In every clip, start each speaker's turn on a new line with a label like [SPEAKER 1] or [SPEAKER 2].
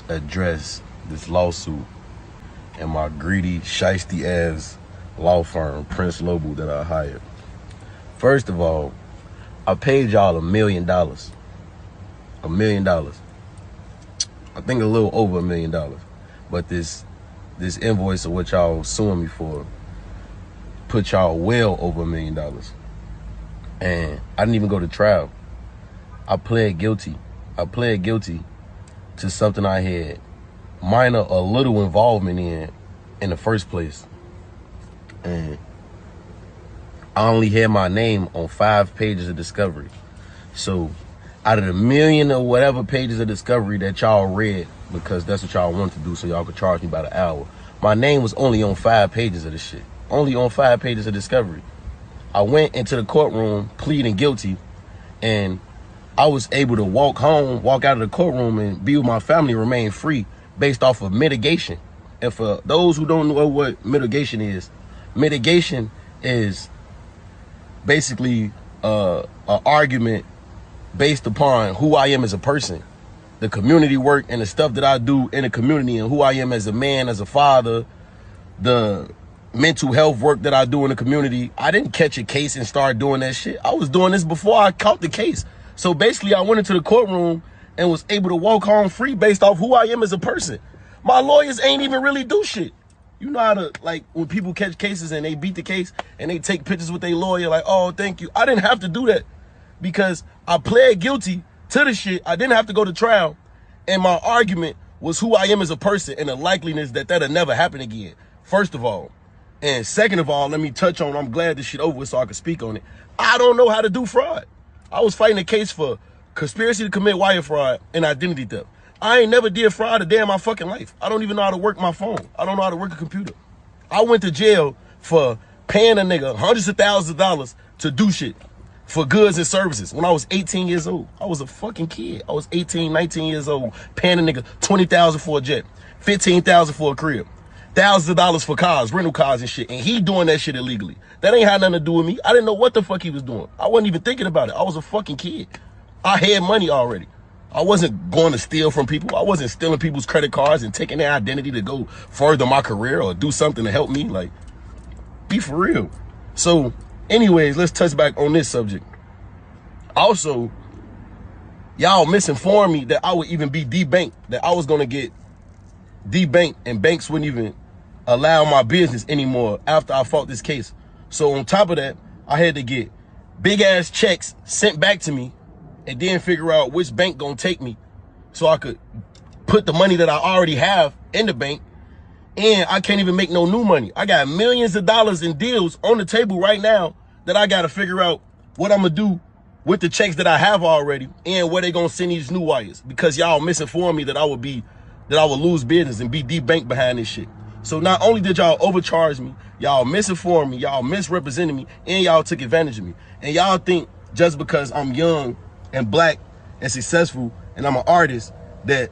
[SPEAKER 1] address this lawsuit and my greedy, shiesty ass law firm, Prince Lobo, that I hired. First of all, I paid y'all $1 million. $1 million. I think a little over $1 million. But this invoice of what y'all suing me for put y'all well over $1 million. And I didn't even go to trial. I pled guilty. I pled guilty to something I had a little involvement in the first place. And I only had my name on 5 pages of discovery. So out of the million or whatever pages of discovery that y'all read, because that's what y'all want to do so y'all could charge me by the hour, my name was only on 5 pages of this shit. Only on 5 pages of discovery. I went into the courtroom pleading guilty, and I was able to walk out of the courtroom and be with my family, remain free based off of mitigation. And for those who don't know what mitigation is basically an argument based upon who I am as a person, the community work and the stuff that I do in the community, and who I am as a man, as a father, the mental health work that I do in the community. I didn't catch a case and start doing that shit. I was doing this before I caught the case. So basically I went into the courtroom and was able to walk home free based off who I am as a person. My lawyers ain't even really do shit. You know how to, like, when people catch cases and they beat the case and they take pictures with their lawyer, like, oh, thank you. I didn't have to do that because I pled guilty to the shit. I didn't have to go to trial. And my argument was who I am as a person and the likeliness that that'll never happen again, first of all. And second of all, let me touch on, I'm glad this shit over with so I can speak on it. I don't know how to do fraud. I was fighting a case for conspiracy to commit wire fraud and identity theft. I ain't never did fraud a day in my fucking life. I don't even know how to work my phone. I don't know how to work a computer. I went to jail for paying a nigga hundreds of thousands of dollars to do shit for goods and services when I was 18 years old. I was a fucking kid. I was 18, 19 years old, paying a nigga $20,000 for a jet, $15,000 for a crib, thousands of dollars for cars, rental cars and shit, and he doing that shit illegally. That ain't had nothing to do with me. I didn't know what the fuck he was doing. I wasn't even thinking about it. I was a fucking kid. I had money already. I wasn't going to steal from people. I wasn't stealing people's credit cards and taking their identity to go further my career or do something to help me. Like, be for real. So, anyways, let's touch back on this subject. Also, y'all misinformed me that I would even be debanked, that I was going to get debanked and banks wouldn't even allow my business anymore after I fought this case. So on top of that, I had to get big ass checks sent back to me and then figure out which bank gonna take me so I could put the money that I already have in the bank. And I can't even make no new money. I got millions of dollars in deals on the table right now that I gotta figure out what I'm gonna do with the checks that I have already and where they gonna send these new wires, because y'all misinformed me that I would lose business and be debanked behind this shit. So not only did y'all overcharge me, y'all misinformed me, y'all misrepresented me, and y'all took advantage of me. And y'all think just because I'm young and black and successful and I'm an artist that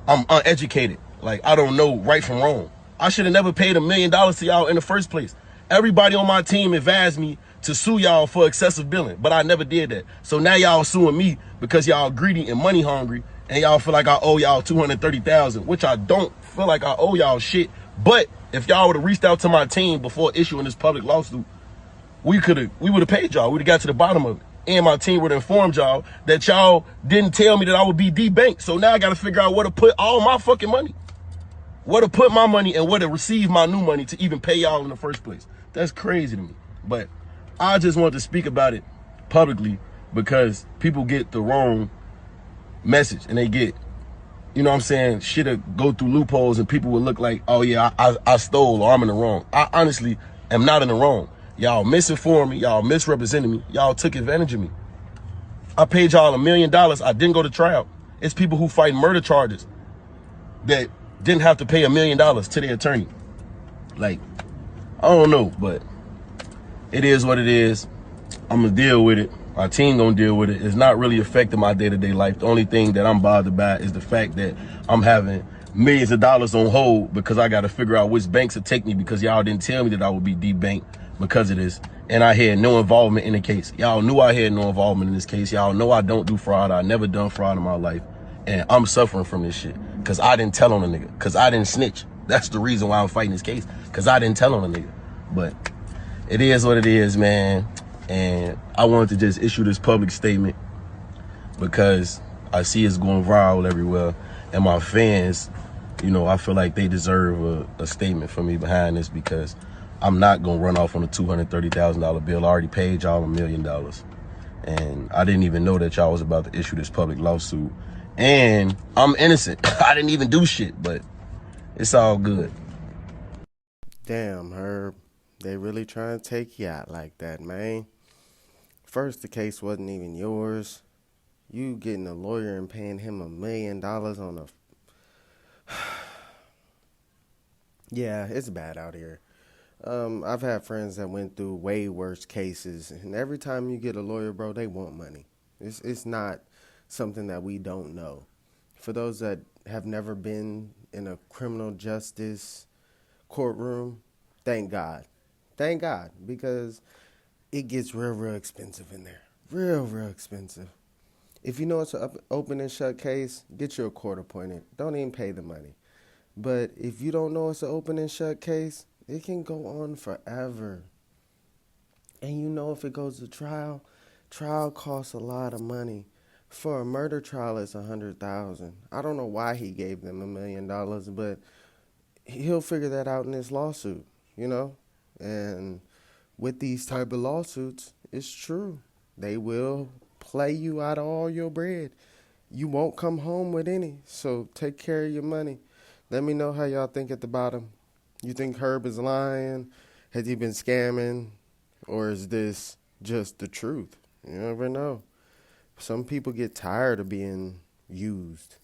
[SPEAKER 1] I'm uneducated. Like, I don't know right from wrong. I should have never paid $1 million to y'all in the first place. Everybody on my team advised me to sue y'all for excessive billing, but I never did that. So now y'all suing me because y'all greedy and money hungry, and y'all feel like I owe y'all $230,000, which I don't feel like I owe y'all shit. But if y'all would have reached out to my team before issuing this public lawsuit, we would have paid y'all. We'd have got to the bottom of it. And my team would have informed y'all that y'all didn't tell me that I would be debanked. So now I got to figure out where to put all my fucking money. Where to put my money and where to receive my new money to even pay y'all in the first place. That's crazy to me. But I just wanted to speak about it publicly because people get the wrong message and they get, you know what I'm saying, shit'll go through loopholes and people will look like, oh yeah, I stole or I'm in the wrong. I honestly am not in the wrong. Y'all misinformed me, y'all misrepresented me, y'all took advantage of me. I paid y'all $1 million, I didn't go to trial. It's people who fight murder charges that didn't have to pay $1 million to their attorney. Like, I don't know, but it is what it is. I'm gonna deal with it. My team gonna deal with it. It's not really affecting my day-to-day life. The only thing that I'm bothered by is the fact that I'm having millions of dollars on hold because I gotta figure out which banks will take me because y'all didn't tell me that I would be debanked because of this. And I had no involvement in the case. Y'all knew I had no involvement in this case. Y'all know I don't do fraud. I never done fraud in my life. And I'm suffering from this shit. Cause I didn't tell on a nigga. Cause I didn't snitch. That's the reason why I'm fighting this case. Cause I didn't tell on a nigga. But it is what it is, man. And I wanted to just issue this public statement because I see it's going viral everywhere. And my fans, you know, I feel like they deserve a statement from me behind this, because I'm not going to run off on a $230,000 bill. I already paid y'all $1 million. And I didn't even know that y'all was about to issue this public lawsuit. And I'm innocent. I didn't even do shit, but it's all good.
[SPEAKER 2] Damn, Herb. They really trying to take you out like that, man. First, the case wasn't even yours. You getting a lawyer and paying him $1 million on a... Yeah, it's bad out here. I've had friends that went through way worse cases, and every time you get a lawyer, bro, they want money. It's not something that we don't know. For those that have never been in a criminal justice courtroom, thank God. Thank God, because it gets real expensive in there. Real expensive. If you know it's an open and shut case, get you a court appointed. Don't even pay the money. But if you don't know it's an open and shut case, it can go on forever. And you know, if it goes to trial, trial costs a lot of money. For a murder trial, it's $100,000. I don't know why he gave them $1 million, but he'll figure that out in his lawsuit, you know? And with these type of lawsuits, it's true. They will play you out of all your bread. You won't come home with any, so take care of your money. Let me know how y'all think at the bottom. You think Herb is lying? Has he been scamming? Or is this just the truth? You never know. Some people get tired of being used.